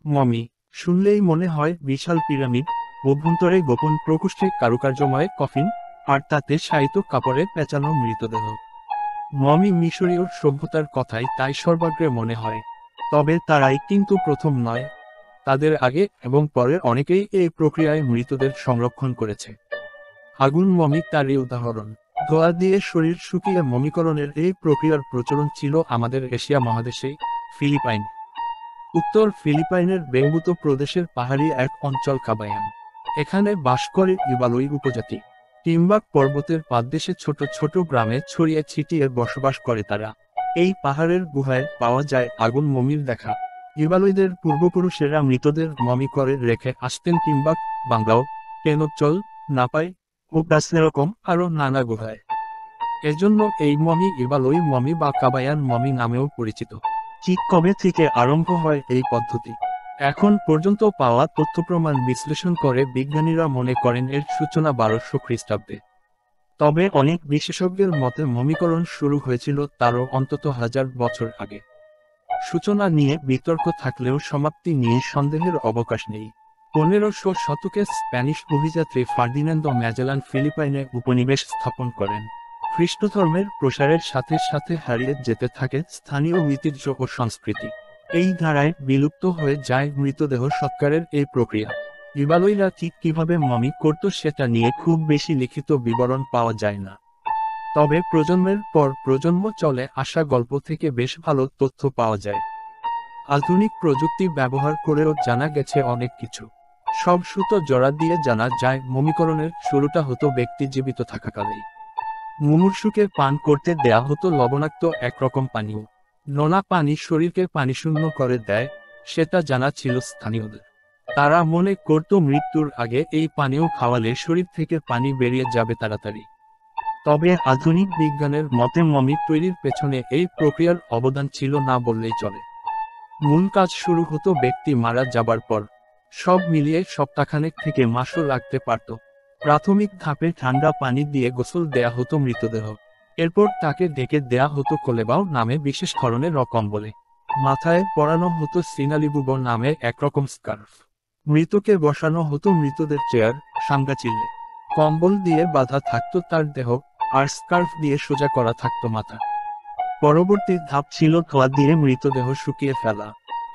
Mummy শুনলেই মনে হয় বিশাল পিরামিড, অভ্যন্তরে গোপন প্রকোষ্ঠে কারুকার্যময় কফিন, আর তাতে শায়িত কাপড়ে পেঁচানো মৃতদেহ। মমি মিশরীয় সভ্যতার কথাই তাই সর্বাগ্রে মনে হয়। তবে তারাই কিন্তু প্রথম নয়। তাদের আগে এবং পরে অনেকেই এই প্রক্রিয়ায় মৃতদের সংরক্ষণ করেছে। আগুন মমি তারই উদাহরণ। ধোঁয়া দিয়ে শরীর শুকিয়ে মমিকরণের এই প্রক্রিয়ার প্রচলন ছিল আমাদের এশিয়া মহাদেশে, ফিলিপাইন। উত্তর ফিলিপাইনের বেঙ্গুতো প্রদেশের পাহাড়ি এক অঞ্চল কাবায়ান। এখানে বাস করে ইবালুই উপজাতি। টিম্বাক পর্বতের পাদদেশে ছোট ছোট গ্রামে ছড়িয়ে ছিটিয়ে বসবাস করে তারা। এই পাহাড়ের গুহায় পাওয়া যায় আগুন মমির দেখা। ইবালুইদের পূর্বপুরুষেরা মৃতদের মমি করে রেখে আসতেন টিম্বাক, বাংলাও, টেনোচল, নাপাই ও এরকম আরও নানা গুহায়। এজন্য এই মমি ইবালুই মমি বা কাবায়ান মমি নামেও পরিচিত। ঠিক কবে থেকে আরম্ভ হয় এই পদ্ধতি? এখন পর্যন্ত পাওয়া তথ্যপ্রমাণ বিশ্লেষণ করে বিজ্ঞানীরা মনে করেন এর সূচনা 1200 খ্রিস্টাব্দে। তবে অনেক বিশেষজ্ঞের মতে মমিকরণ শুরু হয়েছিল তারও অন্তত 1000 বছর আগে। সূচনা নিয়ে বিতর্ক থাকলেও সমাপ্তি নিয়ে সন্দেহের অবকাশ নেই। 1500 শতকে স্প্যানিশ অভিযাত্রী ফার্দিনান্দো ম্যাজেলান ফিলিপাইনে উপনিবেশ স্থাপন করেন। খ্রিস্টধর্মের প্রসারের সাথে সাথে হারিয়ে যেতে থাকে স্থানীয় ঐতিহ্য ও সংস্কৃতি। এই ধারায় বিলুপ্ত হয়ে যায় মৃতদেহ সৎকারের এই প্রক্রিয়া। ইবালুইরা ঠিক কিভাবে মমি করত সেটা নিয়ে খুব বেশি লিখিত বিবরণ পাওয়া যায় না। তবে প্রজন্মের পর প্রজন্ম চলে আসা গল্প থেকে বেশ ভালো তথ্য পাওয়া যায়। আধুনিক প্রযুক্তি ব্যবহার করেও জানা গেছে অনেক কিছু। সব সুতো জোড়া দিয়ে জানা যায় মমিকরণের শুরুটা হতো ব্যক্তি জীবিত থাকাকালেই। মুমূর্ষুকে পান করতে দেয়া হতো লবণাক্ত একরকম পানীয়। নোনা পানি শরীরকে পানিশূন্য করে দেয়, সেটা জানা ছিল স্থানীয়দের। তারা মনে করত মৃত্যুর আগে এই পানীয় খাওয়ালে শরীর থেকে পানি বেরিয়ে যাবে তাড়াতাড়ি। তবে আধুনিক বিজ্ঞানের মতে মমি তৈরির পেছনে এই প্রক্রিয়ার অবদান ছিল না বললেই চলে। মূল কাজ শুরু হতো ব্যক্তি মারা যাবার পর। সব মিলিয়ে সপ্তাহখানেক থেকে মাসও লাগতে পারত। প্রাথমিক ধাপে ঠান্ডা পানি দিয়ে গোসল দেয়া হতো মৃতদেহ। এরপর তাকে ঢেকে দেয়া হতো কোলেবাও নামে বিশেষ ধরনের কম্বলে। মাথায় পরানো হতো সিনালিবুবো নামে একরকম স্কার্ফ। মৃতকে বসানো হতো মৃতদের চেয়ার, সাঙ্গাচিল্লে। কম্বল দিয়ে বাঁধা থাকতো তার দেহ, আর স্কার্ফ দিয়ে সোজা করা থাকতো মাথা। পরবর্তী ধাপ ছিল ধোঁয়া দিয়ে মৃতদেহ শুকিয়ে ফেলা।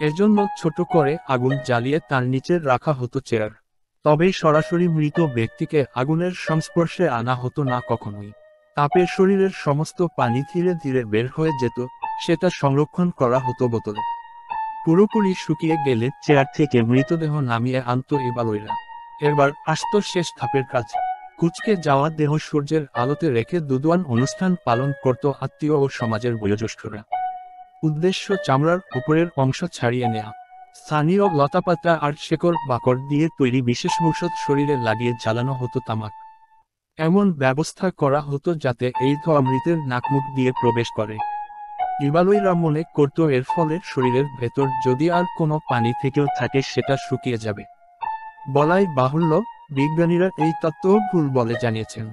এজন্য ছোট করে আগুন জ্বালিয়ে তার নিচে রাখা হতো চেয়ার। তবে সরাসরি মৃত ব্যক্তিকে আগুনের সংস্পর্শে আনা হতো না কখনোই। তাপে শরীরের সমস্ত পানি ধীরে ধীরে বের হয়ে যেত, সেটা সংরক্ষণ করা হতো বোতলে। পুরোপুরি শুকিয়ে গেলে চেয়ার থেকে মৃতদেহ নামিয়ে আনতো ইবালুইরা। এবার আসতো শেষ ধাপের কাজ। কুঁচকে যাওয়া দেহ সূর্যের আলোতে রেখে দুদুয়ান অনুষ্ঠান পালন করত আত্মীয় ও সমাজের বয়োজ্যেষ্ঠরা। উদ্দেশ্য চামড়ার উপরের অংশ ছাড়িয়ে নেয়া। স্থানীয় লতাপাতা আর শেকড় বাকড় দিয়ে তৈরি বিশেষ ঔষধ শরীরে লাগিয়ে জ্বালানো হতো তামাক। এমন ব্যবস্থা করা হতো যাতে এই ধোঁয়া মৃতের নাকমুখ দিয়ে প্রবেশ করে। ইবালুইরা মনে করত এর ফলে শরীরের ভেতর যদি আর কোনো পানি থেকেও থাকে সেটা শুকিয়ে যাবে। বলাই বাহুল্য, বিজ্ঞানীরা এই তত্ত্বও ভুল বলে জানিয়েছেন।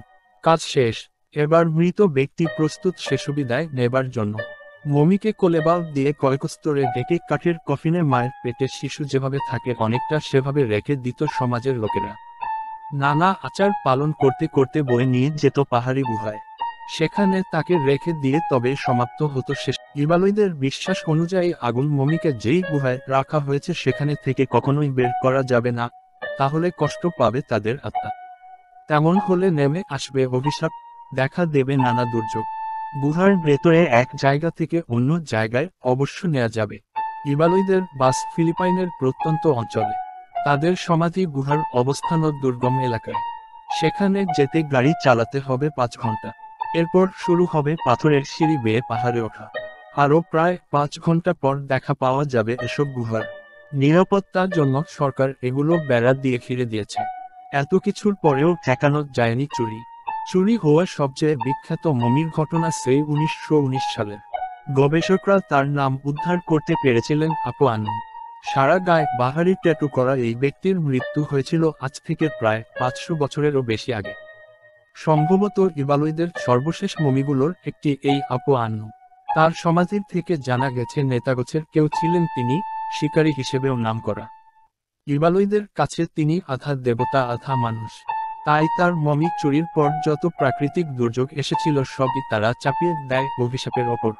কাজ শেষ, এবার মৃত ব্যক্তি প্রস্তুত শেষবিদায় নেবার জন্য। মমিকে কোলেবাল দিয়ে কয়েকস্তরে ডেকে কাঠের কফিনে মায়ের পেটে শিশু যেভাবে থাকে অনেকটা সেভাবে রেখে দিত সমাজের লোকেরা। নানা আচার পালন করতে করতে বয়ে নিয়ে যেত পাহাড়ি গুহায়। সেখানে তাকে রেখে দিয়ে তবে সমাপ্ত হতো শেষ। ইবালুইদের বিশ্বাস অনুযায়ী আগুন মমিকে যেই গুহায় রাখা হয়েছে সেখানে থেকে কখনোই বের করা যাবে না, তাহলে কষ্ট পাবে তাদের আত্মা। তেমন হলে নেমে আসবে অভিশাপ, দেখা দেবে নানা দুর্যোগ। গুহার ভেতরে এক জায়গা থেকে অন্য জায়গায় অবশ্য নেওয়া যাবে। ইবালুইদের বাস ফিলিপাইনের প্রত্যন্ত অঞ্চলে। তাদের সমাধি গুহার অবস্থানও দুর্গম এলাকায়। সেখানে যেতে গাড়ি চালাতে হবে 5 ঘন্টা। এরপর শুরু হবে পাথরের সিঁড়ি বেয়ে পাহাড়ে ওঠা। আরও প্রায় 5 ঘন্টা পর দেখা পাওয়া যাবে এসব গুহার। নিরাপত্তার জন্য সরকার এগুলো বেড়া দিয়ে ঘিরে দিয়েছে। এত কিছুর পরেও ঠেকানো যায়নি চুরি। চুরি হওয়া সবচেয়ে বিখ্যাত মমির ঘটনা সেই 1919 সালের। গবেষকরা তার নাম উদ্ধার করতে পেরেছিলেন আপু আনু। সারা গায়ে বাহারি ট্যাটু করা এই ব্যক্তির মৃত্যু হয়েছিল আজ থেকে প্রায় 500 বছরেরও বেশি আগে। সম্ভবত ইবালুইদের সর্বশেষ মমিগুলোর একটি এই আপু আনু। তার সমাধির থেকে জানা গেছে নেতাগোছের কেউ ছিলেন তিনি, শিকারী হিসেবেও নামকরা। ইবালয়দের কাছে তিনি আধা দেবতা আধা মানুষ। তাই তার মমি চুরির পর যত প্রাকৃতিক দুর্যোগ এসেছিল সবই তারা চাপিয়ে দেয় অভিশাপের ওপর।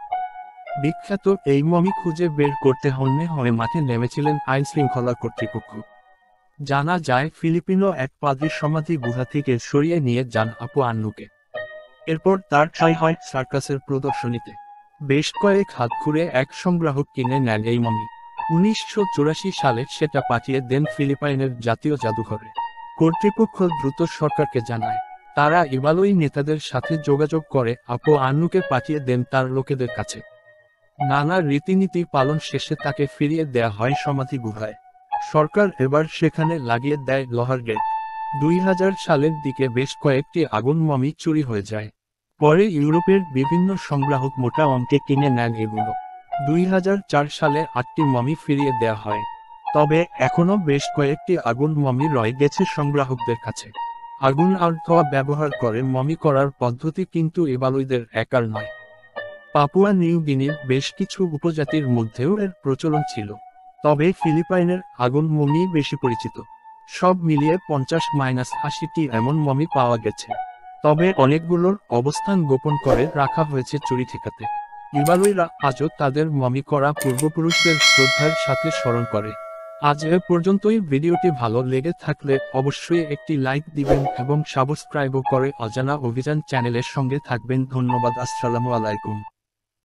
বিখ্যাত এই মমি খুঁজে বের করতে হন্যে হয়ে মাঠে নেমেছিলেন আইন শৃঙ্খলা কর্তৃপক্ষ। জানা যায় ফিলিপিনো এক পাদ্রীর সমাধি গুহা থেকে সরিয়ে নিয়ে যান আপু আন্নুকে। এরপর তার ঠাঁই হয় সার্কাসের প্রদর্শনীতে। বেশ কয়েক হাত ঘুরে এক সংগ্রাহক কিনে নেন এই মমি। 1984 সালে সেটা পাঠিয়ে দেন ফিলিপাইনের জাতীয় জাদুঘরে। কর্তৃপক্ষ দ্রুত সরকারকে জানায়। তারা ইবালয়ী নেতাদের সাথে যোগাযোগ করে আপু আন্নুকে পাঠিয়ে দেন তার লোকেদের কাছে। নানা রীতিনীতি পালন শেষে তাকে ফিরিয়ে দেয়া হয় সমাধি গুহায়। সরকার এবার সেখানে লাগিয়ে দেয় লোহার গেট। 2000 সালের দিকে বেশ কয়েকটি আগুন মমি চুরি হয়ে যায়। পরে ইউরোপের বিভিন্ন সংগ্রাহক মোটা অঙ্কে কিনে নেন এগুলো। 2004 সালে 8টি মমি ফিরিয়ে দেয়া হয়। তবে এখনও বেশ কয়েকটি আগুন মমি রয়ে গেছে সংগ্রাহকদের কাছে। আগুন আর ধোঁয়া ব্যবহার করে মমি করার পদ্ধতি কিন্তু ইবালয়দের একার নয়। পাপুয়া নিউ গিনির বেশ কিছু উপজাতির মধ্যেও এর প্রচলন ছিল। তবে ফিলিপাইনের আগুন মমি বেশি পরিচিত। সব মিলিয়ে 50-80টি এমন মমি পাওয়া গেছে। তবে অনেকগুলোর অবস্থান গোপন করে রাখা হয়েছে চুরি ঠেকাতে। ইবালয়রা আজও তাদের মমি করা পূর্বপুরুষদের শ্রদ্ধার সাথে স্মরণ করে। আজ এ পর্যন্তই। ভিডিওটি ভালো লেগে থাকলে অবশ্যই একটি লাইক দিবেন এবং সাবস্ক্রাইবও করে অজানা অভিযান চ্যানেলের সঙ্গে থাকবেন। ধন্যবাদ। আসসালামু আলাইকুম।